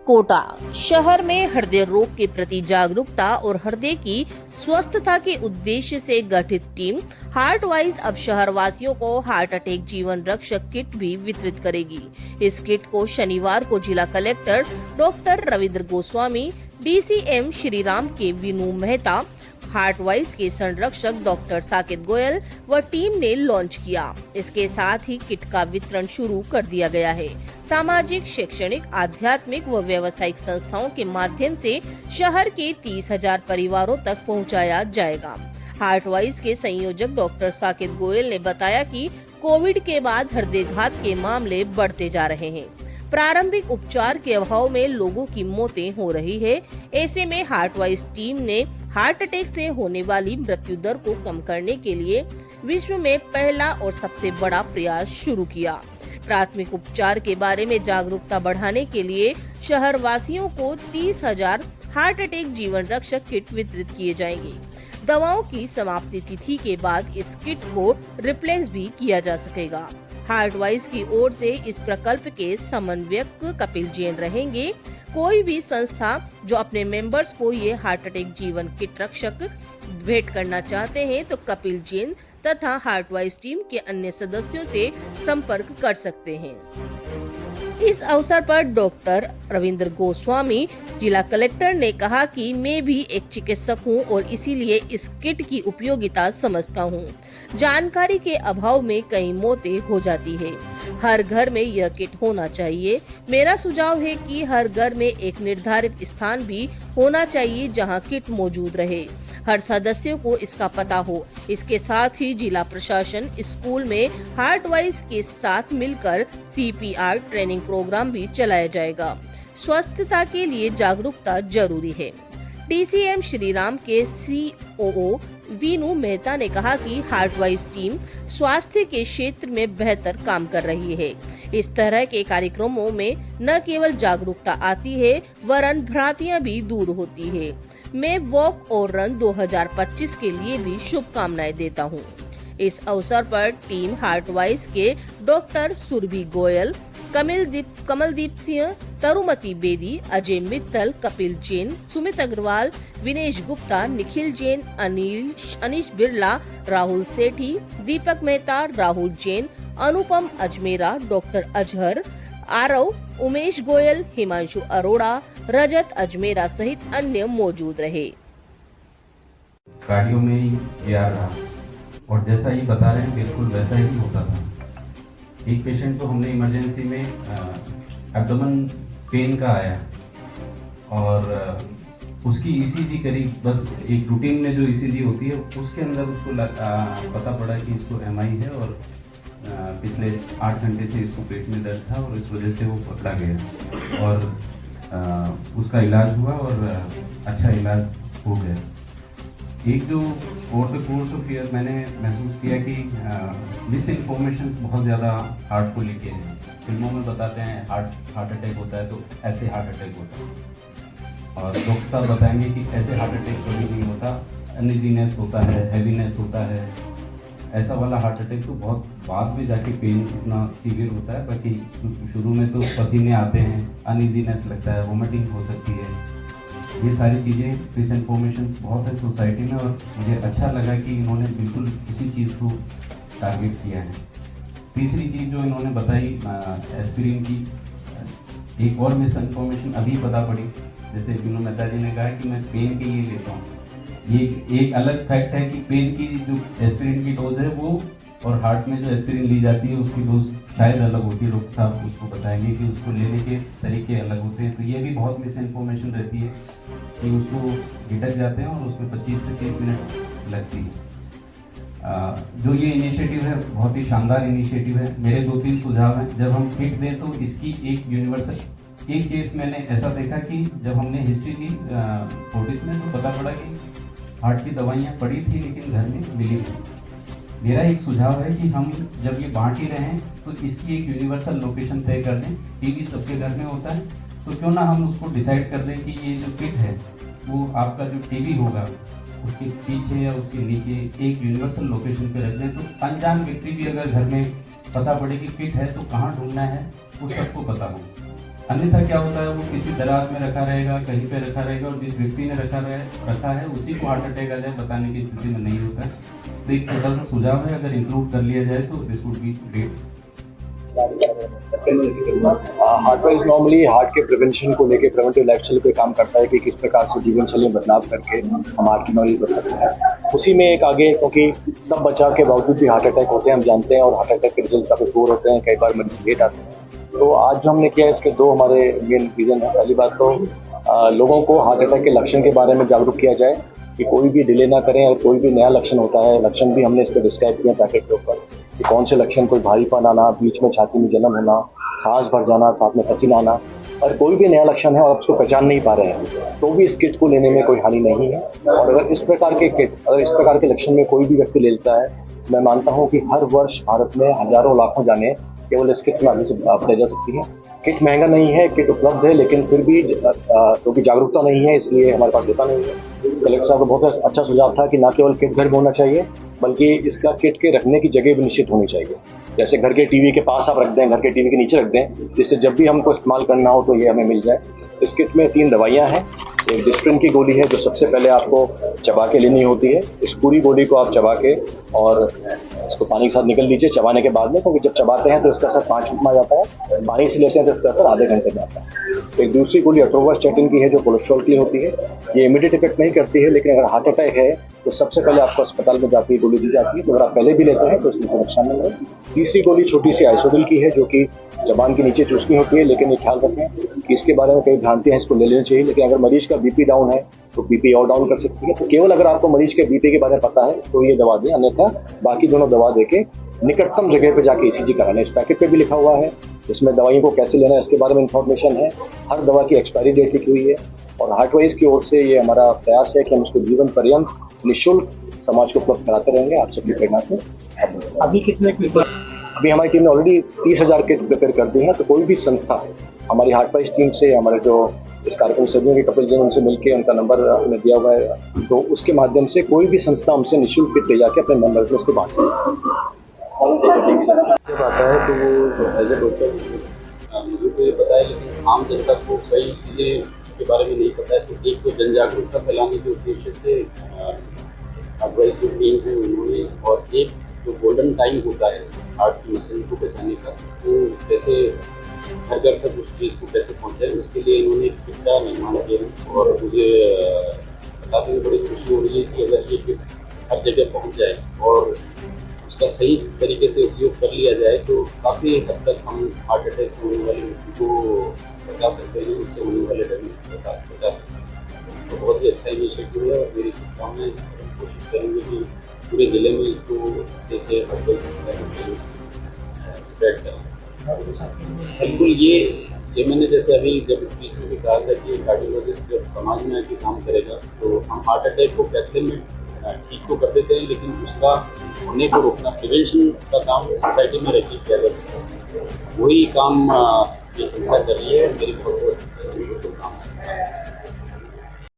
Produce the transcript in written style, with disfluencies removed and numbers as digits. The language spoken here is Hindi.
कोटा शहर में हृदय रोग के प्रति जागरूकता और हृदय की स्वस्थता के उद्देश्य से गठित टीम हार्ट वाइज अब शहर वासियों को हार्ट अटैक जीवन रक्षक किट भी वितरित करेगी। इस किट को शनिवार को जिला collector doctor Ravindra Goswami, DCM Shriram के विनु मेहता, हार्ट वाइज के संरक्षक डॉक्टर साकेत गोयल व टीम ने लॉन्च किया। इसके साथ ही किट का वितरण शुरू कर दिया गया है। सामाजिक, शैक्षणिक, आध्यात्मिक व व्यावसायिक संस्थाओं के माध्यम से शहर के 30,000 परिवारों तक पहुंचाया जाएगा। हार्ट वाइज के संयोजक डॉक्टर साकेत गोयल ने बताया कि कोविड के बाद हृदयघात के मामले बढ़ते जा रहे हैं। प्रारंभिक उपचार के अभाव में लोगों की मौतें हो रही है। ऐसे में हार्ट वाइज टीम ने हार्ट अटैक से होने वाली मृत्यु दर को कम करने के लिए विश्व में पहला और सबसे बड़ा प्रयास शुरू किया। प्राथमिक उपचार के बारे में जागरूकता बढ़ाने के लिए शहर वासियों को 30,000 हार्ट अटैक जीवन रक्षक किट वितरित किए जाएंगे। दवाओं की समाप्ति तिथि के बाद इस किट को रिप्लेस भी किया जा सकेगा। हार्ट वाइज की ओर से इस प्रकल्प के समन्वयक कपिल जैन रहेंगे। कोई भी संस्था जो अपने मेंबर्स को ये हार्ट अटैक जीवन किट रक्षक भेंट करना चाहते हैं तो कपिल जैन तथा हार्ट वाइज टीम के अन्य सदस्यों से संपर्क कर सकते हैं। इस अवसर पर डॉक्टर रविंद्र गोस्वामी, जिला कलेक्टर ने कहा कि मैं भी एक चिकित्सक हूं और इसीलिए इस किट की उपयोगिता समझता हूं। जानकारी के अभाव में कई मौतें हो जाती है। हर घर में यह किट होना चाहिए। मेरा सुझाव है कि हर घर में एक निर्धारित स्थान भी होना चाहिए जहां किट मौजूद रहे। हर सदस्य को इसका पता हो। इसके साथ ही जिला प्रशासन स्कूल में हार्ट वाइज के साथ मिलकर CPR ट्रेनिंग प्रोग्राम भी चलाया जाएगा। स्वस्थता के लिए जागरूकता जरूरी है। DCM श्रीराम के COO विनु मेहता ने कहा कि हार्ट वाइज टीम स्वास्थ्य के क्षेत्र में बेहतर काम कर रही है। इस तरह के कार्यक्रमों में न केवल जागरूकता आती है वरन भ्रांतियां भी दूर होती है। मैं वॉक और रन 2025 के लिए भी शुभकामनाएं देता हूं। इस अवसर पर टीम हार्ट वाइज के डॉक्टर सुरभि गोयल, कमलदीप सिंह, तरुमती बेदी, अजय मित्तल, कपिल जैन, सुमित अग्रवाल, विनेश गुप्ता, निखिल जैन, अनीश बिरला, राहुल सेठी, दीपक मेहता, राहुल जैन, अनुपम अजमेरा, डॉक्टर अजहर, आरव, उमेश गोयल, हिमांशु अरोड़ा, रजत अजमेरा सहित अन्य मौजूद रहे। गाड़ियों में ही आ रहा और जैसा ये बता रहे हैं बिल्कुल वैसा ही होता था। एक पेशेंट को हमने इमरजेंसी में एब्डोमेन पेन का आया और उसकी ECG करी। बस एक रूटीन में जो ECG होती है उसके अंदर उसको पता पड़ा कि इसको MI है और पिछले 8 घंटे से इसको पेट में दर्द था और इस वजह से वो पकड़ा गया और उसका इलाज हुआ और अच्छा इलाज हो गया। एक जो over the course of year मैंने महसूस किया कि मिस इन्फॉर्मेशन बहुत ज़्यादा हार्ट को लेके हैं। फिल्मों में बताते हैं हार्ट अटैक होता है तो ऐसे हार्ट अटैक होता है और डॉक्टर साहब बताएंगे कि ऐसे हार्ट अटैक कभी नहीं होता, अनइजीनेस होता है, हैवीनेस होता है। ऐसा वाला हार्ट अटैक तो बहुत बाद में जाके पेन इतना सीवियर होता है। बाकी शुरू में तो पसीने आते हैं, अनइजीनेस लगता है, वोमिटिंग हो सकती है। ये सारी चीज़ें मिस इन्फॉर्मेशन बहुत है सोसाइटी में और मुझे अच्छा लगा कि इन्होंने बिल्कुल इसी चीज़ को टारगेट किया है। तीसरी चीज़ जो इन्होंने बताई एस्पिरिन की, एक और मिस इन्फॉर्मेशन अभी पता पड़ी। जैसे विनु मेहता जी ने कहा कि मैं पेन के लिए लेता हूँ। ये एक अलग फैक्ट है कि पेन की जो एस्पिरिन की डोज है वो और हार्ट में जो एस्पिरिन ली जाती है उसकी डोज शायद अलग होती है। डॉक्टर साहब उसको बताएंगे कि उसको लेने के तरीके अलग होते हैं। तो ये भी बहुत मिस इन्फॉर्मेशन रहती है कि उसको झिटक जाते हैं और उसमें 25 से 30 मिनट लगती है। जो ये इनिशिएटिव है बहुत ही शानदार इनिशिएटिव है। मेरे 2-3 सुझाव हैं। जब हम किट दें तो इसकी एक यूनिवर्सल, एक केस मैंने ऐसा देखा कि जब हमने हिस्ट्री दी 40s में तो पता पड़ा कि हार्ट की दवाइयाँ पड़ी थी लेकिन घर में मिली नहीं। मेरा एक सुझाव है कि हम जब ये बांट ही रहे हैं तो इसकी एक यूनिवर्सल लोकेशन तय कर दें। टीवी सबके घर में होता है तो क्यों ना हम उसको डिसाइड कर दें कि ये जो किट है वो आपका जो टीवी होगा उसके पीछे या उसके नीचे एक यूनिवर्सल लोकेशन पे रख दें। तो अनजान व्यक्ति भी अगर घर में पता पड़े कि किट है तो कहाँ ढूंढना है वो सबको पता हो। अन्यथा क्या होता है, वो किसी दराज में रखा रहेगा, कहीं पे रखा रहेगा, और जिस व्यक्ति ने रखा है उसी को हार्ट अटैक आ जाए बताने की स्थिति में नहीं होता है। तो एक छोटा सा सुझाव है, अगर इंक्लूड कर लिया जाए तो this would be great. Heartwise normally heart के प्रिवेंशन को लेके प्रिवेंटिव लाइफस्टाइल पे काम करता है कि किस प्रकार से जीवन शैली में बदलाव करके हम हार्ट की बीमारी बच सकते हैं। उसी में एक आगे, क्योंकि सब बचाव के बावजूद भी हार्ट अटैक होते हैं, हम जानते हैं, और हार्ट अटैक के रिजल्ट काफ़ी पुअर होते हैं, कई बार मरीज लेट आते हैं। तो आज जो हमने किया, इसके दो हमारे मेन रीज़न है। पहली बात तो लोगों को हार्ट अटैक के लक्षण के बारे में जागरूक किया जाए कि कोई भी डिले ना करें, और कोई भी नया लक्षण होता है, लक्षण भी हमने इस पर डिस्क्राइब किया पैकेट के ऊपर कि कौन से लक्षण, कोई भारीपन आना, बीच में छाती में जलन होना, सांस भर जाना, साथ में पसीना आना, और कोई भी नया लक्षण है और आप उसको पहचान नहीं पा रहे हैं, तो भी इस किट को लेने में कोई हानि नहीं है। और अगर इस प्रकार के लक्षण में कोई भी व्यक्ति ले लेता है, मैं मानता हूँ कि हर वर्ष भारत में हजारों लाखों जाने केवल इस किट में आगे से ले जा सकती है। किट महंगा नहीं है, किट उपलब्ध है, लेकिन फिर भी क्योंकि जागरूकता नहीं है इसलिए हमारे पास होता नहीं है। कलेक्टर साहब का बहुत अच्छा सुझाव था कि ना केवल किट घर में होना चाहिए, बल्कि इसका किट के रखने की जगह भी निश्चित होनी चाहिए। जैसे घर के टीवी के पास आप रख दें, घर के टीवी के नीचे रख दें, जिससे जब भी हमको इस्तेमाल करना हो तो ये हमें मिल जाए। इस किट में 3 दवाइयाँ हैं। एक डिस्प्रिन की गोली है जो सबसे पहले आपको चबा के लेनी होती है। इस पूरी गोली को आप चबा के और इसको पानी के साथ निकल लीजिए चबाने के बाद में, क्योंकि जब चबाते हैं तो इसका असर 5 मिनट में आ जाता है, पानी से लेते हैं तो इसका असर आधे घंटे में आता है। एक दूसरी गोली अट्रोवास्टैटिन की है जो कोलेस्ट्रॉल के लिए होती है। ये इमीडिएट इफेक्ट नहीं करती है, लेकिन अगर हार्ट अटैक है तो सबसे पहले आपको अस्पताल में जाके गोली दी जाती है। तो अगर आप पहले भी लेते हैं तो इसमें कोई नुकसान नहीं है। तीसरी गोली छोटी सी आइसोडिल की है जो कि जबान के नीचे चूसनी होती है, लेकिन ये ख्याल रखें कि इसके बारे में कई भ्रांतियां हैं, इसको ले लेनी चाहिए। लेकिन अगर मरीज का बीपी डाउन है तो बीपी और डाउन कर सकती है। तो केवल अगर आपको मरीज के बीपी के बारे में पता है तो ये दवा दें, अन्यथा बाकी दोनों दवा देके निकटतम जगह पे जाके ईसीजी कराना। इस पैकेट पे भी लिखा हुआ है, इसमें दवाइयों को कैसे लेना है इसके बारे में इंफॉर्मेशन है, हर दवा की एक्सपायरी डेट लिखी हुई है। और हार्टवाइज की ओर से ये हमारा प्रयास है कि हम इसको जीवन पर्यंत निःशुल्क समाज को उपलब्ध कराते रहेंगे आप सबकी प्रेरणा से। अभी कितने अभी हमारी टीम ने ऑलरेडी 30,000 किट प्रिपेयर कर दी है। तो कोई भी संस्था हमारी हार्टवाइज टीम से, हमारे जो इस कार्यक्रम से जुड़े कपिल जी, उनसे मिलकर उनका नंबर हमें दिया हुआ है, तो उसके माध्यम से कोई भी संस्था हमसे निःशुल्क किट ले जाके अपने मेंबर्स में उसको बांट सकते हैं। जब आता है तो वो एज ए डॉक्टर मुझे तो ये पता है, लेकिन आम जनता को कई चीज़ें के बारे में नहीं पता है। तो एक तो जन-जागरूकता फैलाने के उद्देश्य से एडवाइस जो टीम है उन्होंने, और एक जो गोल्डन टाइम होता है हार्ट की मशीन को बचाने का, तो कैसे घर घर तक उस चीज़ को कैसे पहुँचाए, उसके लिए इन्होंने किट का निर्माण किया है। और मुझे बताते हुए बड़ी खुशी हो रही है कि अगर ये किट हर जगह पहुँच जाए और उसका सही तरीके से उपयोग कर लिया जाए तो काफ़ी हद तक हम हार्ट अटैक से होने वाली मृत्यु को बचा सकते हैं, उससे होने वाले डर बचा सकते हैं। तो बहुत ही अच्छा इनिशिएटिव है और मेरी शुभकामनाएं, कोशिश करेंगे कि पूरे ज़िले में इसको अच्छे से स्प्रेड करें। बिल्कुल ये मैंने जैसे अभी जब स्पीच में भी कहा था कि कार्डियोलॉजिस्ट जब समाज में आके काम करेगा तो हम हार्ट अटैक को कैसे में ठीक तो कर देते हैं, लेकिन उसका होने को रोकना, प्रिवेंशन का काम सोसाइटी में रहकर किया जा सकता है। वही काम ये संस्था कर रही है। मेरी बहुत शुभकामनाएं।